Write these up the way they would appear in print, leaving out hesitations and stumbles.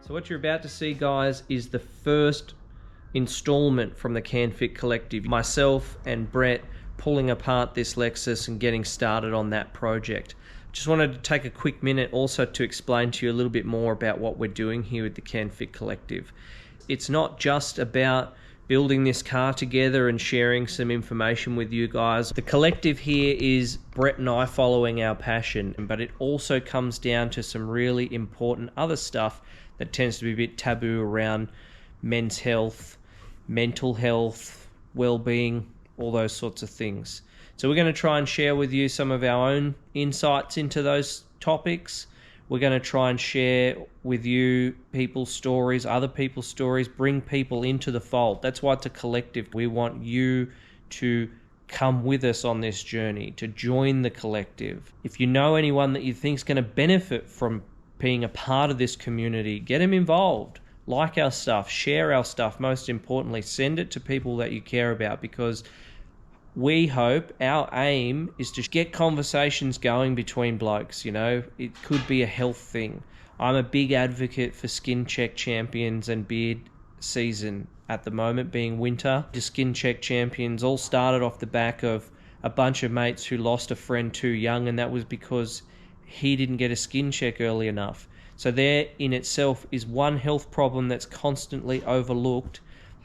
So what you're about to see, guys, is the first installment from the CanFit Collective. Myself and Brett pulling apart this Lexus and getting started on that project. Just wanted to take a quick minute also to explain to you a little bit more about what we're doing here with the CanFit Collective. It's not just about building this car together and sharing some information with you guys. The collective here is Brett and I following our passion, but it also comes down to some really important other stuff that tends to be a bit taboo around men's health, mental health, well-being, all those sorts of things. So we're going to try and share with you some of our own insights into those topics. We're going to try and share with you people's stories, other people's stories, bring people into the fold. That's why it's a collective. We want you to come with us on this journey, to join the collective. If you know anyone that you think is going to benefit from being a part of this community, get them involved. Like our stuff, share our stuff. Most importantly, send it to people that you care about, because we hope, our aim is to get conversations going between blokes. You know, it could be a health thing. I'm a big advocate for skin check champions and beard season at the moment being winter. The skin check champions all started off the back of a bunch of mates who lost a friend too young, and that was because he didn't get a skin check early enough. So there in itself is one health problem that's constantly overlooked,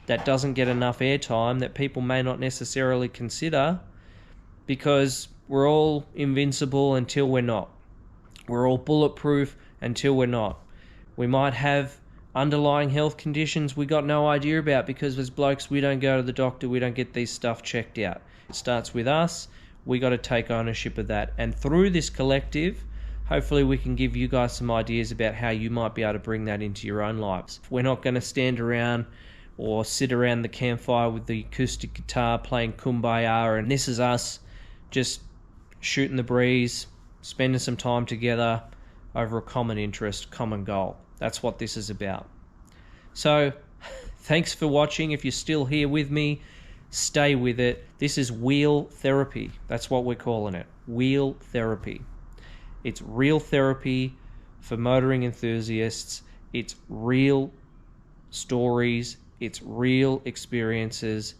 that doesn't get enough airtime, that people may not necessarily consider, because we're all invincible until we're not. We're all bulletproof until we're not. We might have underlying health conditions we got no idea about, because as blokes we don't go to the doctor, we don't get these stuff checked out. It starts with us. We got to take ownership of that. And through this collective, hopefully we can give you guys some ideas about how you might be able to bring that into your own lives. We're not going to stand around or sit around the campfire with the acoustic guitar playing Kumbaya, and this is us just shooting the breeze, spending some time together over a common interest, common goal. That's what this is about. So thanks for watching. If you're still here with me, stay with it. This is wheel therapy. That's what we're calling it, wheel therapy. It's real therapy for motoring enthusiasts. It's real stories. It's real experiences.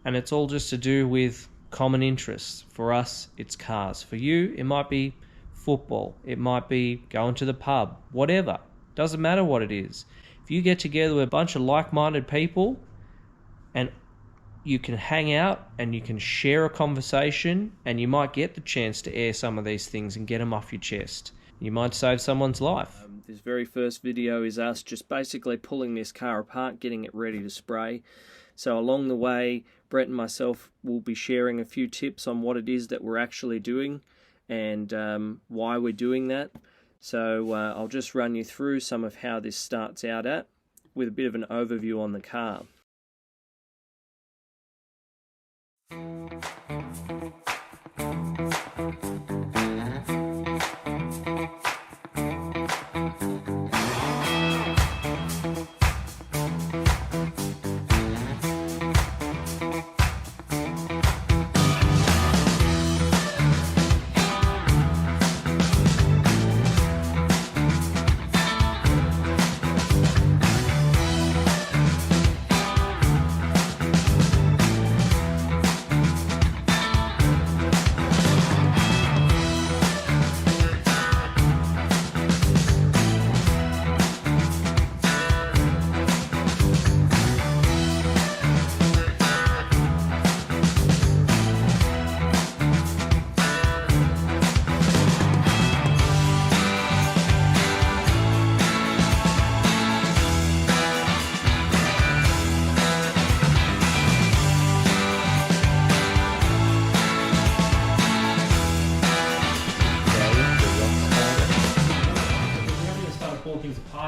And it's all just to do with common interests. For us, it's cars. For you, it might be football. It might be going to the pub. Whatever. Doesn't matter what it is. If you get together with a bunch of like-minded people and you can hang out and you can share a conversation, and you might get the chance to air some of these things and get them off your chest. You might save someone's life. This very first video is us just basically pulling this car apart, getting it ready to spray. So along the way, Brett and myself will be sharing a few tips on what it is that we're actually doing and why we're doing that. So I'll just run you through some of how this starts out with a bit of an overview on the car.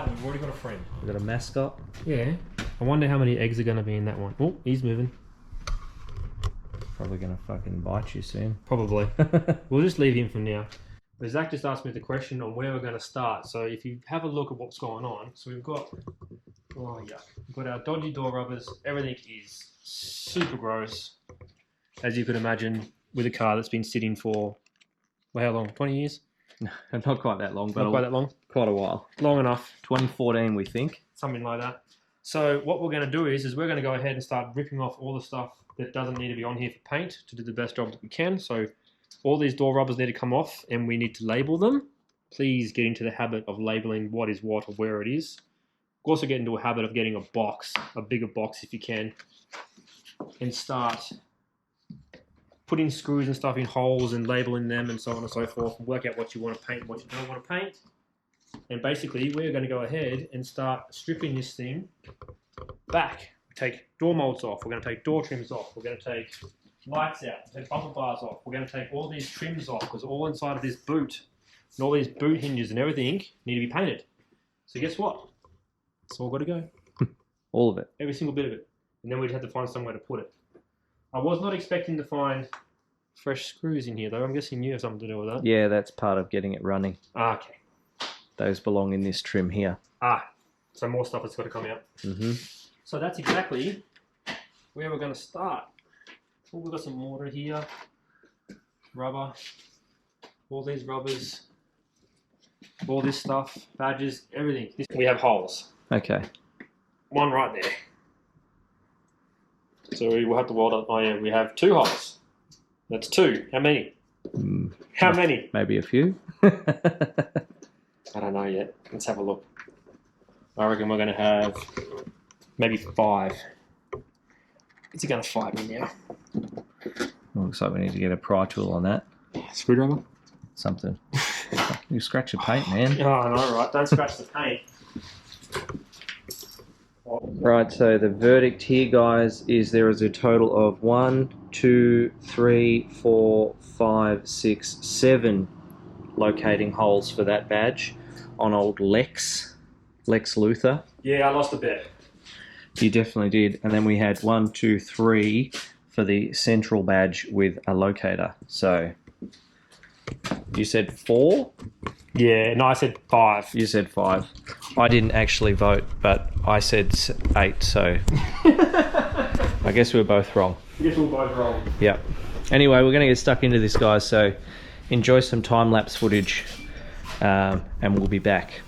We've already got a friend. We got a mascot. Yeah. I wonder how many eggs are going to be in that one. Oh, he's moving. Probably gonna fucking bite you soon. Probably. We'll just leave him for now. But Zach just asked me the question on where we're going to start. So if you have a look at what's going on, so we've got, oh yuck, we've got our dodgy door rubbers. Everything is super gross, as you could imagine, with a car that's been sitting for, well, how long? 20 years? Not quite that long, but Not quite that long. quite a while. Long enough. 2014, we think. Something like that. So what we're going to do is we're going to go ahead and start ripping off all the stuff that doesn't need to be on here for paint to do the best job that we can. So all these door rubbers need to come off and we need to label them. Please get into the habit of labeling what is what or where it is. Also get into a habit of getting a box, a bigger box if you can, and start putting screws and stuff in holes and labeling them and so on and so forth, and work out what you want to paint and what you don't want to paint. And basically we're going to go ahead and start stripping this thing back. Take door molds off, we're going to take door trims off, we're going to take lights out, take bumper bars off, we're going to take all these trims off because all inside of this boot and all these boot hinges and everything need to be painted. So guess what? It's all got to go. All of it. Every single bit of it. And then we just have to find somewhere to put it. I was not expecting to find fresh screws in here though. I'm guessing you have something to do with that. Yeah, that's part of getting it running. Ah, okay. Those belong in this trim here. Ah, so more stuff has got to come out. Mm-hmm. So that's exactly where we're going to start. Oh, we've got some mortar here, rubber, all these rubbers, all this stuff, badges, everything. We have holes. Okay. One right there. So we will have to weld up. Oh yeah, we have 2 holes. That's 2. How many? How many? Maybe a few. I don't know yet. Let's have a look. I reckon we're going to have maybe 5. Is he going to fight me now? Looks like we need to get a pry tool on that. Screwdriver? Something. You scratch your paint, man. Oh, I know, right? Don't scratch the paint. Right, so the verdict here, guys, is there is a total of 1, 2, 3, 4, 5, 6, 7 locating holes for that badge on old Lex Luthor. Yeah, I lost a bet. You definitely did. And then we had 1, 2, 3 for the central badge with a locator. So you said 4? Yeah, no, I said 5. You said 5. I didn't actually vote, but I said 8, so I guess we were both wrong. I guess we were both wrong. Yeah. Anyway, we're going to get stuck into this, guys, so enjoy some time-lapse footage, and we'll be back.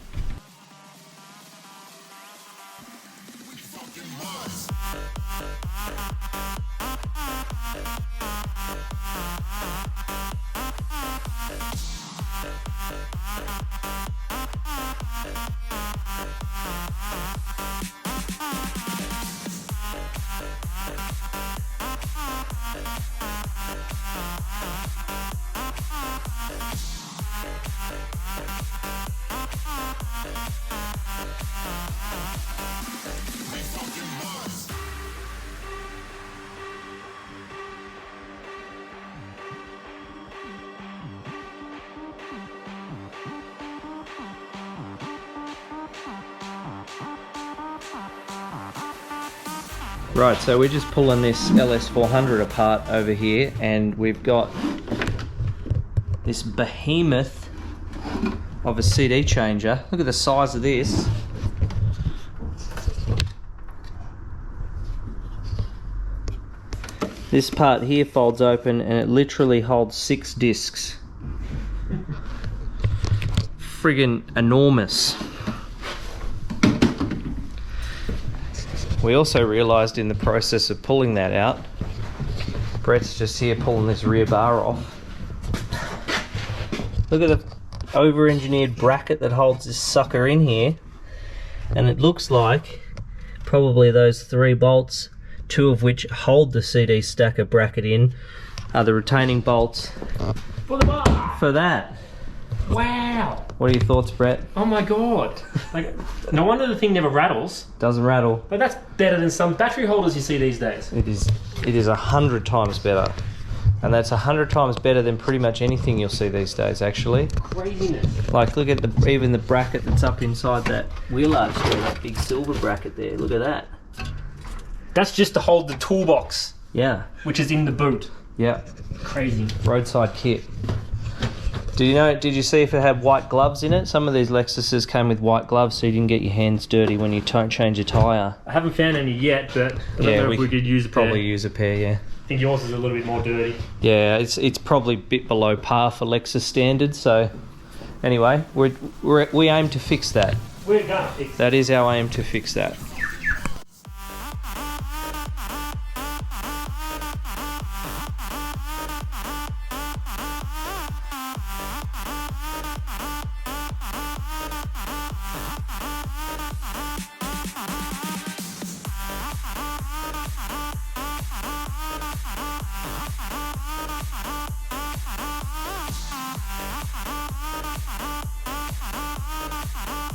Right, so we're just pulling this LS400 apart over here, and we've got this behemoth of a CD changer. Look at the size of this. This part here folds open and it literally holds 6 discs. Friggin' enormous. We also realised in the process of pulling that out, Brett's just here pulling this rear bar off. Look at the over-engineered bracket that holds this sucker in here, and it looks like probably those 3 bolts, 2 of which hold the CD stacker bracket in, are the retaining bolts For the bar! for that. Wow! What are your thoughts, Brett? Oh my god! Like, no wonder the thing never rattles. Doesn't rattle. But that's better than some battery holders you see these days. It is 100 times better. And that's 100 times better than pretty much anything you'll see these days, actually. Craziness. Like, look at even the bracket that's up inside that wheel arch there, that big silver bracket there. Look at that. That's just to hold the toolbox, Yeah. which is in the boot. Yeah. Crazy. Roadside kit. Did you see if it had white gloves in it? Some of these Lexuses came with white gloves so you didn't get your hands dirty when you change your tyre. I haven't found any yet, but I don't know if we could use a pair. Probably use a pair, yeah. I think yours is a little bit more dirty. Yeah, it's probably a bit below par for Lexus standards, so Anyway, we aim to fix that. We're gonna fix it. That is our aim, to fix that.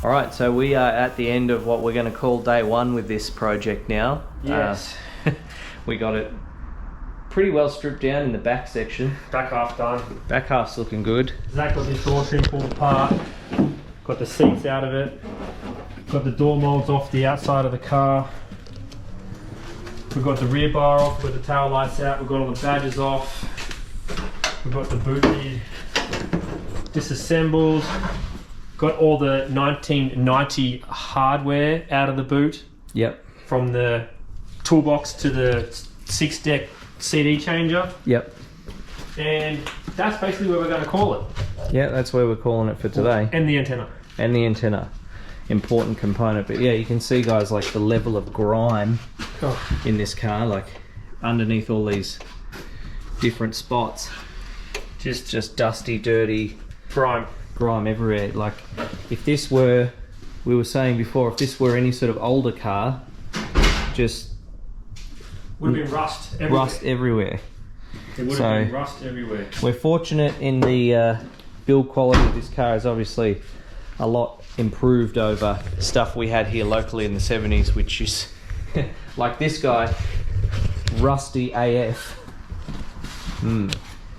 Alright, so we are at the end of what we're going to call day one with this project now. Yes. We got it pretty well stripped down in the back section. Back half done. Back half's looking good. Zach got this door trim pulled apart. Got the seats out of it. Got the door molds off the outside of the car. We've got the rear bar off with the tail lights out. We've got all the badges off. We've got the boot lid disassembled. Got all the 1990 hardware out of the boot. Yep. From the toolbox to the 6-deck CD changer. Yep. And that's basically where we're going to call it. Yeah, that's where we're calling it for today. And the antenna. And the antenna. Important component. But yeah, you can see, guys, like the level of grime in this car, like underneath all these different spots. Just dusty, dirty grime everywhere. Like, if this were, we were saying before, if this were any sort of older car, just would have been rust everywhere. Rust everywhere. It would have been rust everywhere. We're fortunate in the build quality of this car is obviously a lot improved over stuff we had here locally in the 70s, which is like this guy, rusty AF.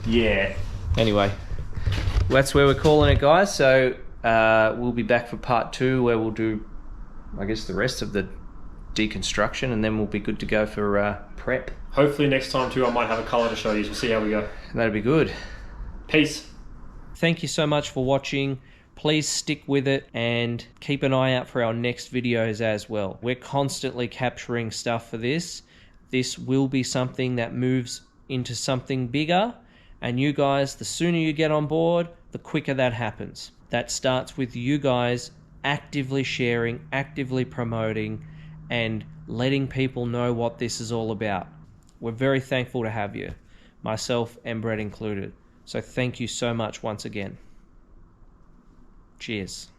Yeah. Anyway, that's where we're calling it, guys. So we'll be back for part 2, where we'll do, I guess, the rest of the deconstruction, and then we'll be good to go for prep. Hopefully next time too I might have a colour to show you. We'll see how we go. That'd be good. Peace. Thank you so much for watching. Please stick with it and keep an eye out for our next videos as well. We're constantly capturing stuff for this. This will be something that moves into something bigger, and you guys, the sooner you get on board, the quicker that happens. That starts with you guys actively sharing, actively promoting, and letting people know what this is all about. We're very thankful to have you, myself and Brett included. So thank you so much once again. Cheers.